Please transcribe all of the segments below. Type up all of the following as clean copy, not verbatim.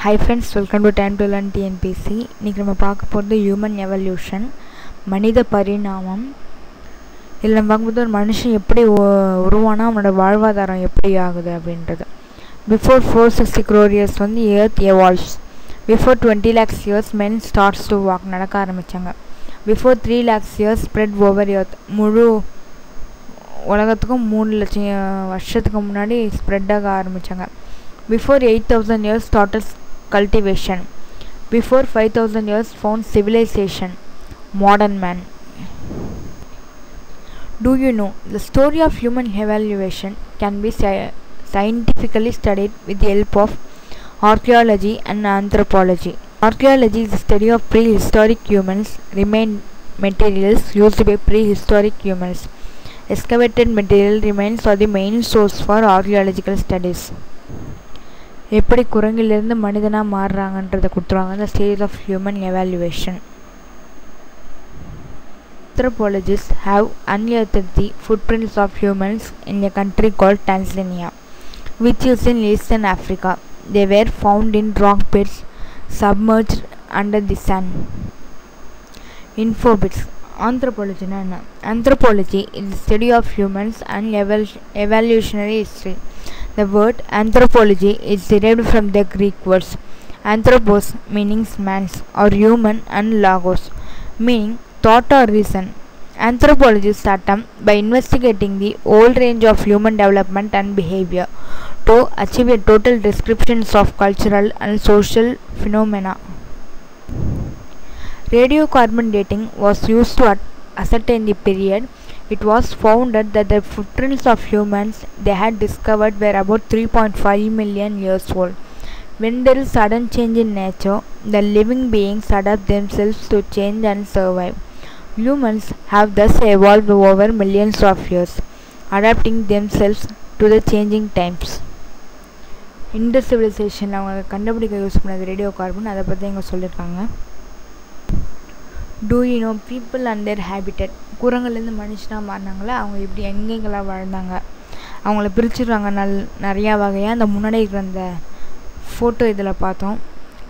Hi friends, welcome to Time to Learn TNPC. இன்னைக்கு நம்ம பார்க்க போகிறது ஹியூமன் எவல்யூஷன், மனித பரிணாமம். இதில் நம்ம பார்க்கும்போது ஒரு மனுஷன் எப்படி உருவானா அவனோட வாழ்வாதாரம் எப்படி ஆகுது அப்படின்றது. பிஃபோர் 460 crore years வந்து earth evolves. Before 20 lakhs years men starts to walk, நடக்க ஆரம்பித்தாங்க. Before 3 lakhs years spread over earth, முழு உலகத்துக்கும் 3 லட்சம் வருஷத்துக்கு முன்னாடி ஸ்ப்ரெட் ஆக ஆரம்பித்தாங்க. Before 8,000 years started cultivation. Before 5,000 years found civilization, modern man. Do you know the story of human evaluation can be scientifically studied with the help of archaeology and anthropology. Archaeology is the study of prehistoric humans, remain materials used by prehistoric humans. Excavated material remains are the main source for archaeological studies. எப்படி குரங்கிலிருந்து மனிதனாக மாறுறாங்கன்றதை கொடுத்துருவாங்க. இந்த stage of human evolution. Anthropologists have unearthed the footprints of humans in a country called Tanzania, which is in eastern Africa. They were found in rock beds submerged under the sun. Infobits. Anthropology na enna? Anthropology is the study of humans and evolutionary history. The word anthropology is derived from the Greek words anthropos, meaning man's or human, and logos, meaning thought or reason. Anthropologists attempt by investigating the whole range of human development and behavior to achieve a total descriptions of cultural and social phenomena. Radiocarbon dating was used to ascertain the period. It was found that the footprints of humans they had discovered were about 3.5 million years old. When there is sudden change in nature, the living beings adapt themselves to change and survive. Humans have thus evolved over millions of years, adapting themselves to the changing times. Indus civilization அவங்க கண்டுபிடிக்க use பண்ணது radio carbon, அதை பற்றி இங்கே சொல்லியிருக்காங்க. Do you know people and their habitat? குரங்குலேருந்து மனுஷனாக மாறினாங்களே அவங்க இப்படி எங்கெங்கெல்லாம் வாழ்ந்தாங்க, அவங்கள பிரிச்சுருவாங்க நிறையா வகையாக. அந்த முன்னாடி இருக்கிற அந்த ஃபோட்டோ இதில் பார்த்தோம்.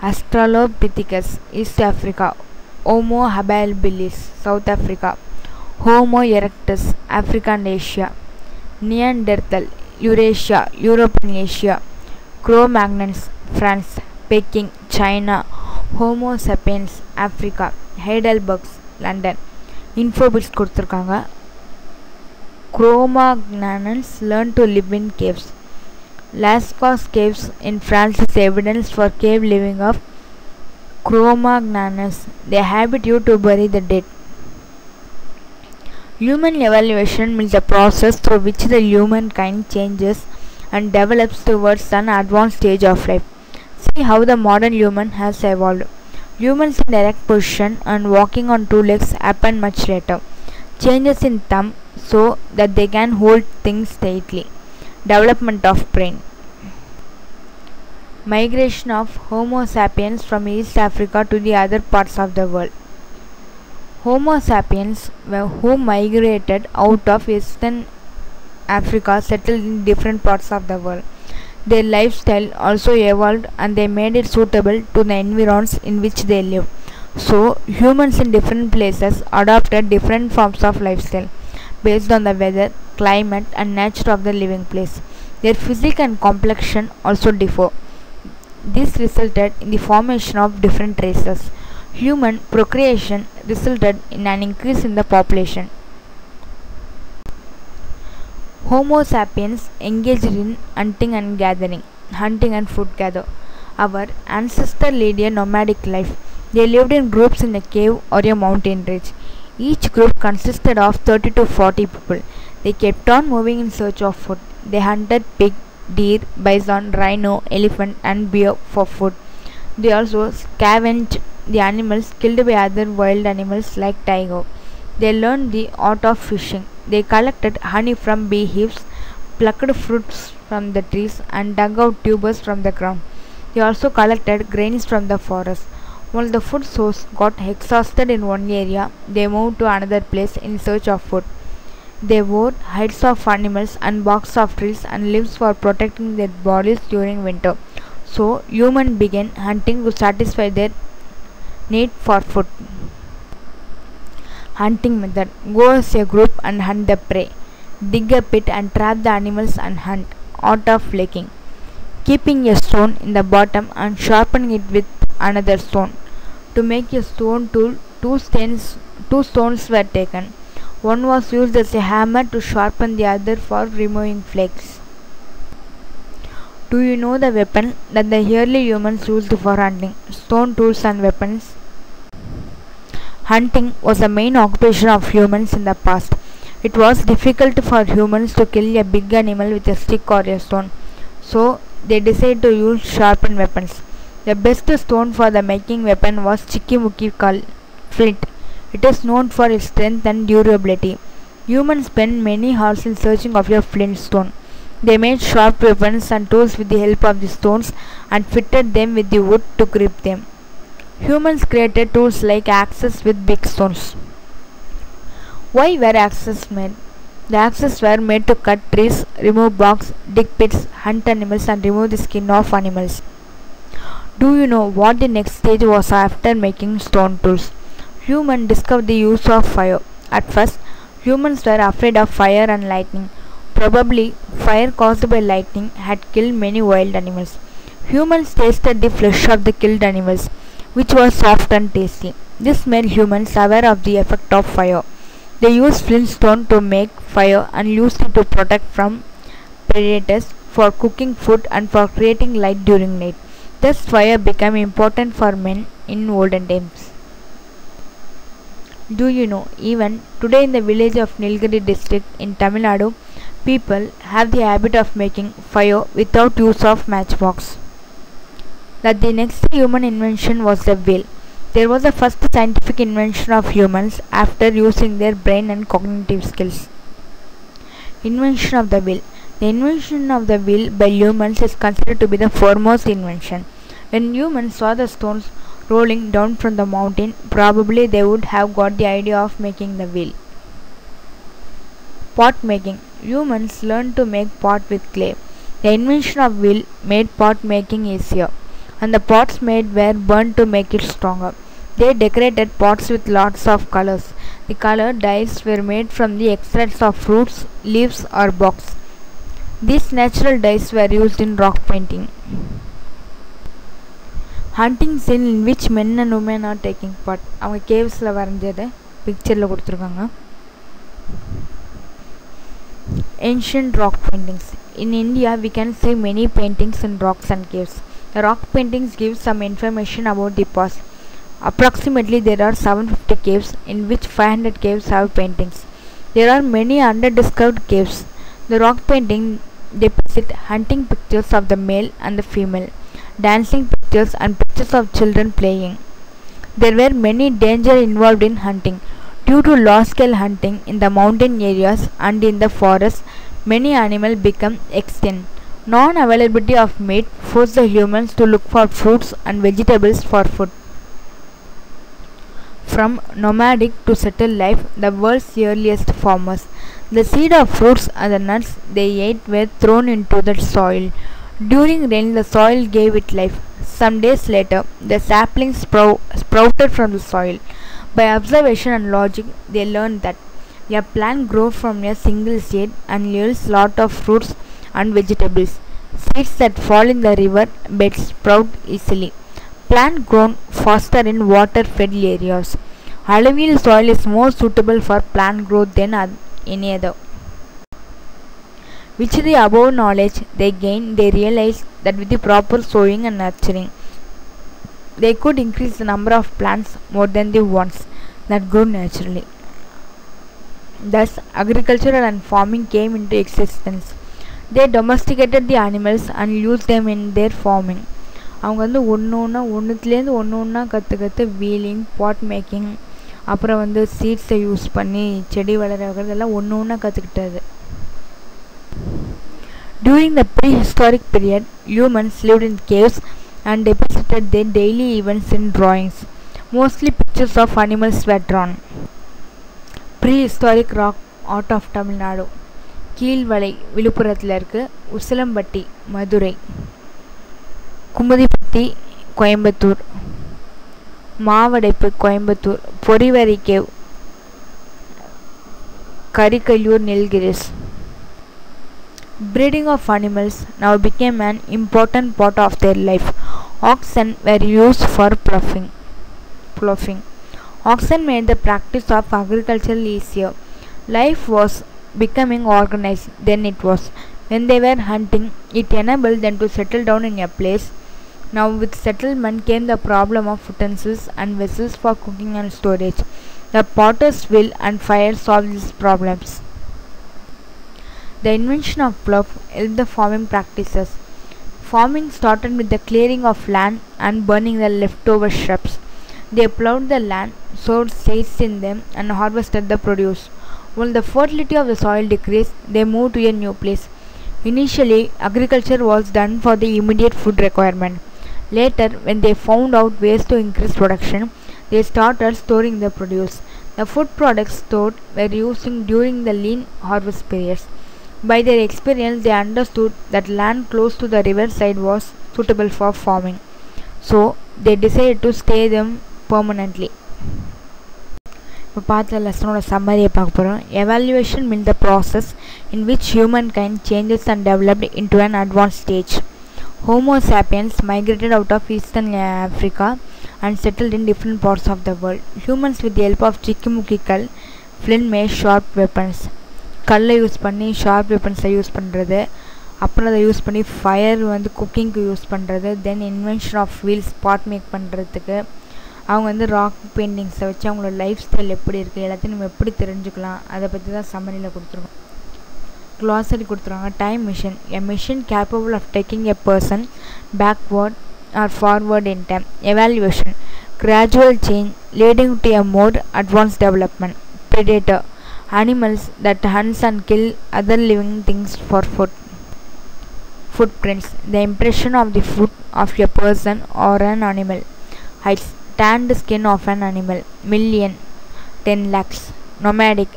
Australopithecus east Africa, homo habilis south Africa, homo erectus Africa and Asia, Neanderthal Eurasia Europe and Asia, Cro-Magnons France, Peking China, homo sapiens Africa, Heidelbergs London. Infobits கொடுத்துருக்காங்க. Cro-Magnons learned to live in caves. Lascaux caves in France is evidence for cave living of Cro-Magnons. They habit you to bury the dead. Human evaluation means the process through which the humankind changes and develops towards an advanced stage of life. See how the modern human has evolved. Humans in erect position and walking on two legs happen much later. Changes in thumb so that they can hold things tightly. Development of brain. Migration of Homo sapiens from East Africa to the other parts of the world. Homo sapiens who migrated out of Eastern Africa settled in different parts of the world. Their lifestyle also evolved and they made it suitable to the environs in which they live. So, humans in different places adopted different forms of lifestyle based on the weather, climate and nature of the living place. Their physique and complexion also differ. This resulted in the formation of different races. Human procreation resulted in an increase in the population. Homo sapiens engaged in hunting and gathering, hunting and food gather. Our ancestors led a nomadic life. They lived in groups in a cave or a mountain ridge. Each group consisted of 30 to 40 people. They kept on moving in search of food. They hunted pig, deer, bison, rhino, elephant and bear for food. They also scavenged the animals killed by other wild animals like tiger. They learned the art of fishing. They collected honey from bee hives, plucked fruits from the trees and dug out tubers from the ground. They also collected grains from the forest. While the food source got exhausted in one area, they moved to another place in search of food. They wore hides of animals and barks of trees and leaves for protecting their bodies during winter. So humans began hunting to satisfy their need for food. Hunting method: go as a group and hunt the prey. Dig a pit and trap the animals and hunt. Art of flaking: keeping a stone in the bottom and sharpening it with another stone. To make a stone tool, two stones were taken. One was used as a hammer to sharpen the other for removing flakes. Do you know the weapon that the early humans used for hunting? Stone tools and weapons. Hunting was the main occupation of humans in the past. It was difficult for humans to kill a big animal with a stick or a stone, so they decided to use sharpened weapons. The best stone for the making weapon was Chikimuki flint. It is known for its strength and durability. Humans spent many hours in searching of a flint stone. They made sharp weapons and tools with the help of the stones and fitted them with the wood to grip them. Humans created tools like axes with big stones. Why were axes made? The axes were made to cut trees, remove barks, dig pits, hunt animals and remove the skin of animals. Do you know what the next stage was after making stone tools? Humans discovered the use of fire. At first, humans were afraid of fire and lightning. Probably, fire caused by lightning had killed many wild animals. Humans tasted the flesh of the killed animals, which was soft and tasty. This made humans aware of the effect of fire. They used flintstone to make fire and used it to protect from predators, for cooking food and for creating light during night. Thus fire became important for men in olden times. Do you know, even today in the village of Nilgiri district in Tamil Nadu, people have the habit of making fire without use of matchbox. That the next human invention was the wheel. There was the first scientific invention of humans after using their brain and cognitive skills. Invention of the wheel. The invention of the wheel by humans is considered to be the foremost invention. When humans saw the stones rolling down from the mountain, probably they would have got the idea of making the wheel. Pot making. Humans learned to make pot with clay. The invention of wheel made pot making easier, and the pots made were burned to make it stronger. They decorated pots with lots of colors. The colored dyes were made from the extracts of fruits, leaves or barks. These natural dyes were used in rock painting. Hunting scene in which men and women are taking part. அவங்க கேவ்ஸ்ல வரைஞ்சது பிக்சர்ல கொடுத்திருக்காங்க. Ancient rock paintings. In India, we can see many paintings in rocks and caves. The rock paintings give some information about the past. Approximately there are 750 caves, in which 500 caves have paintings. There are many underdiscovered caves. The rock painting depict hunting pictures of the male and the female, dancing pictures and pictures of children playing. There were many dangers involved in hunting. Due to large-scale hunting in the mountain areas and in the forest, many animals become extinct. Non-availability of meat forced the humans to look for fruits and vegetables for food. From nomadic to settled life, the world's earliest farmers. The seed of fruits and the nuts they ate were thrown into the soil. During rain, the soil gave it life. Some days later, the saplings sprouted from the soil. By observation and logic, they learned that a plant grows from a single seed and yields lot of fruits and vegetables. Seeds that fall in the river beds sprout easily. Plant grown faster in water-fed areas. Alluvial soil is more suitable for plant growth than any other. With the above knowledge they gained, they realized that with the proper sowing and nurturing, they could increase the number of plants more than the ones that grew naturally. Thus, agriculture and farming came into existence. They domesticated the animals and used them in their farming. அவங்க வந்து ஒன்றுத்துலேருந்து ஒன்று கற்று wheeling, பாட் making, அப்புறம் வந்து சீட்ஸை use பண்ணி செடி வளர வைக்கிறதெல்லாம் ஒன்று கற்றுக்கிட்டது. During the prehistoric period, humans lived in caves and depicted their daily events in drawings. Mostly pictures of animals were drawn. Prehistoric rock art of Tamil Nadu. Keezhvalai விழுப்புரத்தில் இருக்குது, Usilampatti Madurai, Kumuthipatti Coimbatore, Mavadaippu Coimbatore, Porivari cave Karikkalloor Nilgiris. Breeding of animals now became an important part of their life. Oxen were used for ploughing. Oxen made the practice of agriculture easier. Life was becoming organized than it was. When they were hunting, it enabled them to settle down in a place. Now with settlement came the problem of utensils and vessels for cooking and storage. The potter's wheel and fire solved these problems. The invention of plough helped the farming practices. Farming started with the clearing of land and burning the leftover shrubs. They plowed the land, sowed seeds in them, and harvested the produce. When the fertility of the soil decreased, they moved to a new place. Initially, agriculture was done for the immediate food requirement. Later, when they found out ways to increase production, they started storing the produce. The food products stored were used during the lean harvest periods. By their experience, they understood that land close to the riverside was suitable for farming. So, they decided to stay them permanently. இப்போ பார்த்த லெசனோட சம்மரியை பார்க்க போகிறோம். Evaluation mean the process in which human kind changes and developed into an advance stage. Homo sapiens migrated out of eastern Africa and settled in different parts of the world. Humans, with the help of chikimuki kal, flint made sharp weapons. கல்லை use பண்ணி sharp வெப்பன்ஸை use பண்ணுறது, அப்புறம் அதை use பண்ணி fire வந்து குக்கிங்க்கு use பண்ணுறது, then invention of wheels part make பண்ணுறதுக்கு, அவங்க வந்து ராக் பெயிண்டிங்ஸை வச்சு அவங்களோட லைஃப் ஸ்டைல் எப்படி இருக்குது எல்லாத்தையும் நம்ம எப்படி தெரிஞ்சுக்கலாம் அதை பற்றி தான் சம்மரியில் கொடுத்துருக்கோம். glossary கொடுத்துருவாங்க. Time machine, a machine capable of taking a person backward or forward in time. Evolution, gradual change leading to a more advance development. predator, animals that hunts and kill other living things for food. Footprints, the impression of the foot of a person or an animal. Heights, tanned skin of an animal. Million, 10 lakhs. Nomadic,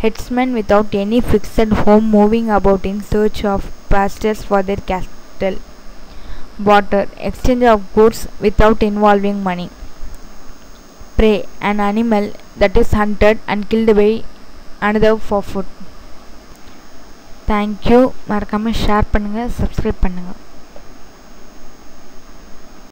headsmen without any fixed home moving about in search of pastures for their cattle. Barter, exchange of goods without involving money. Prey, an animal that is hunted and killed by another for food. Thank you. மறக்காம share பண்ணுங்கள், subscribe பண்ணுங்கள்.